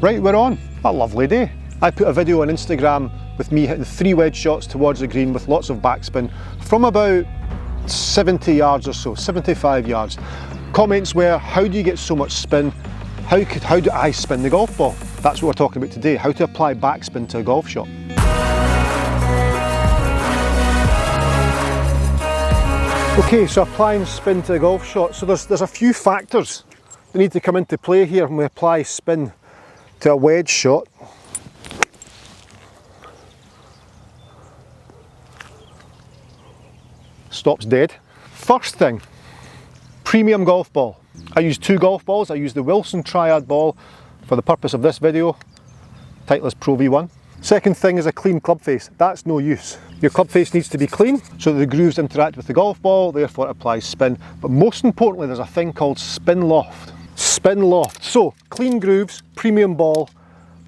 Right, we're on. A lovely day. I put a video on Instagram with me hitting 3 wedge shots towards the green with lots of backspin from about 70 yards or so, 75 yards. Comments were, how do you get so much spin? How do I spin the golf ball? That's what we're talking about today, how to apply backspin to a golf shot. Okay, so applying spin to a golf shot. So there's a few factors that need to come into play here when we apply spin to a wedge shot. Stops dead. First thing, premium golf ball. I use 2 golf balls. I use the Wilson Triad ball for the purpose of this video, Titleist Pro V1. Second thing is a clean club face. That's no use. Your club face needs to be clean so that the grooves interact with the golf ball, therefore it applies spin. But most importantly, there's a thing called spin loft. Spin loft. So, clean grooves, premium ball,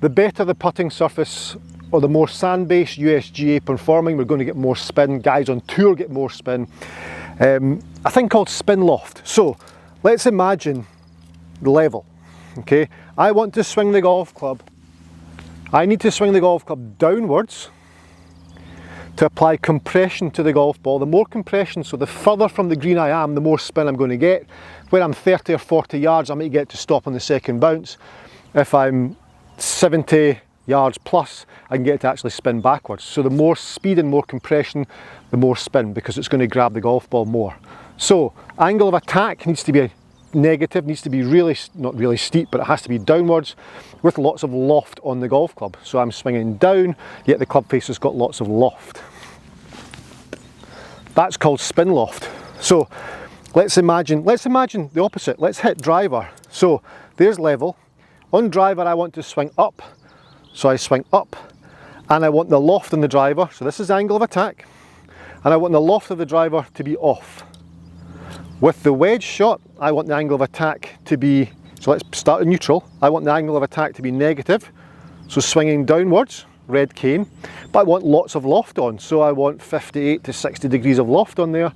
the better the putting surface or the more sand-based USGA performing, we're going to get more spin. Guys on tour get more spin. A thing called spin loft. So, let's imagine the level. Okay, I want to swing the golf club. I need to swing the golf club downwards to apply compression to the golf ball. The more compression, so the further from the green I am, the more spin I'm going to get. When I'm 30 or 40 yards, I might get to stop on the second bounce. If I'm 70 yards plus, I can get to actually spin backwards. So the more speed and more compression, the more spin, because it's going to grab the golf ball more. So angle of attack needs to be negative, needs to be really, not really steep, but it has to be downwards with lots of loft on the golf club. So I'm swinging down, yet the club face has got lots of loft. That's called spin loft. So let's imagine the opposite. Let's hit driver. So there's level. On driver I want to swing up. So I swing up and I want the loft on the driver. So this is angle of attack. And I want the loft of the driver to be off. With the wedge shot, I want the angle of attack to be, so let's start at neutral. I want the angle of attack to be negative. So swinging downwards, red cane. But I want lots of loft on. So I want 58 to 60 degrees of loft on there.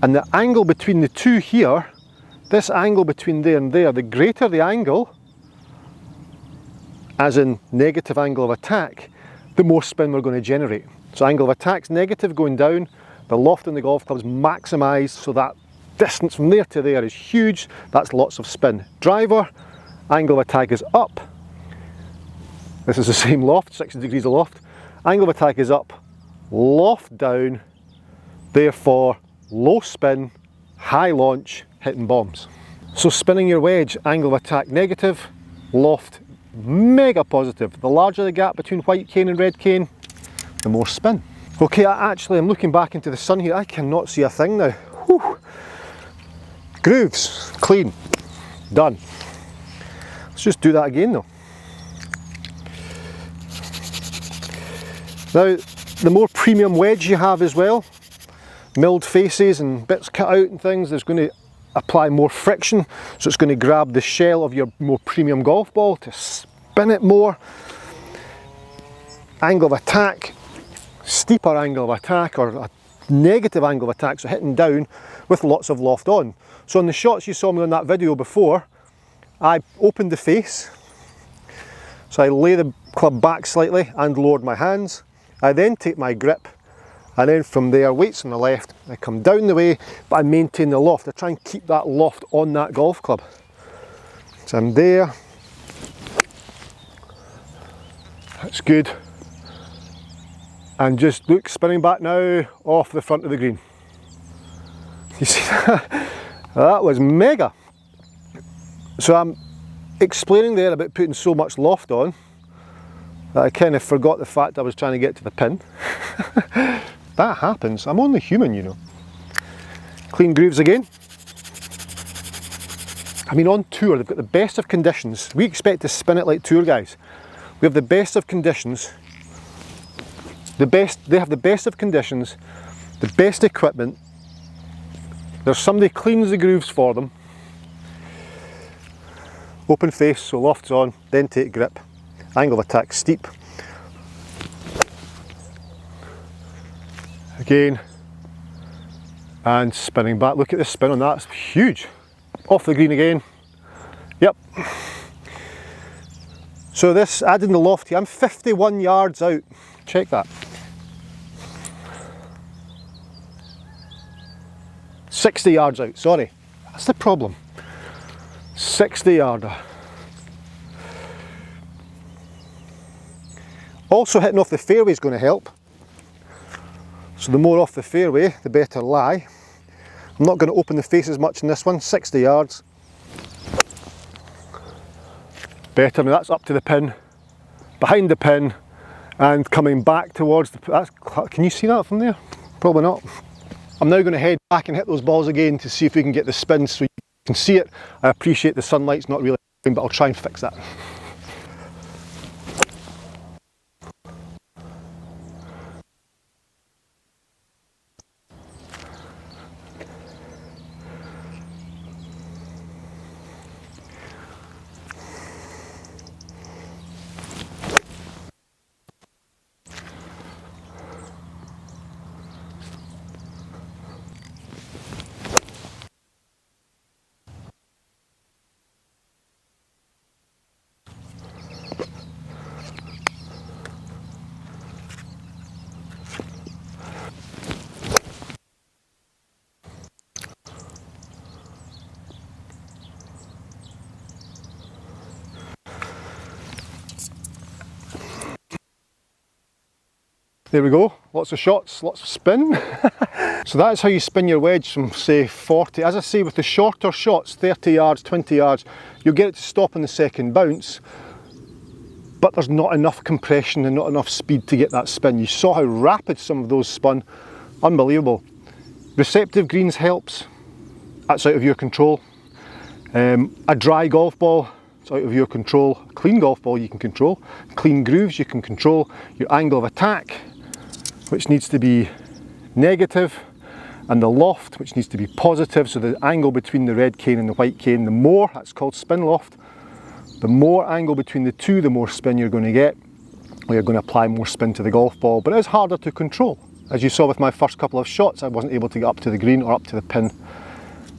And the angle between the two here, this angle between there and there, the greater the angle, as in negative angle of attack, the more spin we're going to generate. So angle of attack's negative going down, the loft in the golf club is maximised, so that distance from there to there is huge, that's lots of spin. Driver, angle of attack is up. This is the same loft, 60 degrees of loft. Angle of attack is up, loft down, therefore low spin, high launch, hitting bombs. So spinning your wedge, angle of attack negative, loft mega positive. The larger the gap between white cane and red cane, the more spin. Okay, I'm looking back into the sun here, I cannot see a thing now. Whew. Grooves, clean, done. Let's just do that again though. Now, the more premium wedge you have as well, milled faces and bits cut out and things, there's going to apply more friction, so it's going to grab the shell of your more premium golf ball to spin it more. Angle of attack, steeper angle of attack or a negative angle of attack, so hitting down with lots of loft on. So on the shots you saw me on that video before, I opened the face, so I lay the club back slightly and lowered my hands. I then take my grip, and then from there, weights on the left, I come down the way, but I maintain the loft. I try and keep that loft on that golf club. So I'm there. That's good. And just look, spinning back now, off the front of the green. You see that? That was mega. So I'm explaining there about putting so much loft on that I kind of forgot the fact I was trying to get to the pin. That happens, I'm only human, you know. Clean grooves again. I mean, on tour, they've got the best of conditions. We expect to spin it like tour guys. We have the best of conditions. They have the best of conditions, the best equipment. There's somebody cleans the grooves for them. Open face, so loft's on, then take grip. Angle of attack steep. Again, and spinning back. Look at this spin on that, it's huge. Off the green again. Yep. So this, adding the loft here, I'm 51 yards out. Check that. 60 yards out, sorry. That's the problem. 60 yarder. Also hitting off the fairway is going to help. So the more off the fairway, the better lie. I'm not going to open the face as much in this one, 60 yards. Better, now that's up to the pin, behind the pin, and coming back towards the, can you see that from there? Probably not. I'm now going to head back and hit those balls again to see if we can get the spin so you can see it. I appreciate the sunlight's not really, but I'll try and fix that. There we go, lots of shots, lots of spin. So that is how you spin your wedge from, say, 40. As I say, with the shorter shots, 30 yards, 20 yards, you'll get it to stop on the second bounce, but there's not enough compression and not enough speed to get that spin. You saw how rapid some of those spun, unbelievable. Receptive greens helps, that's out of your control. A dry golf ball, it's out of your control. A clean golf ball you can control. Clean grooves you can control. Your angle of attack, which needs to be negative, and the loft, which needs to be positive, so the angle between the red cane and the white cane, the more, that's called spin loft, the more angle between the two, the more spin you're going to get, or you're going to apply more spin to the golf ball, but it is harder to control. As you saw with my first couple of shots, I wasn't able to get up to the green or up to the pin.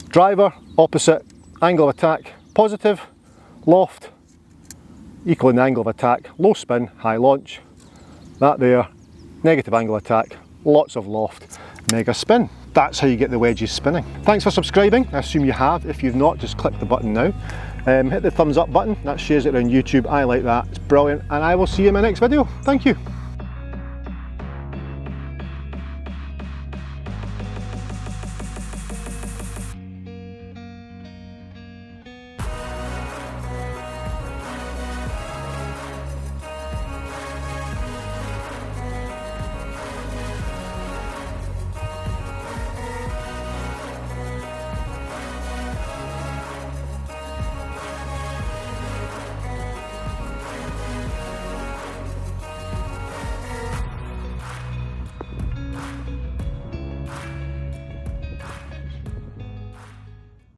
Driver, opposite, angle of attack, positive, loft, equaling the angle of attack, low spin, high launch, that there, negative angle attack, lots of loft, mega spin. That's how you get the wedges spinning. Thanks for subscribing. I assume you have. If you've not, just click the button now. Hit the thumbs up button, that shares it around YouTube. I like that, it's brilliant, and I will see you in my next video. Thank you.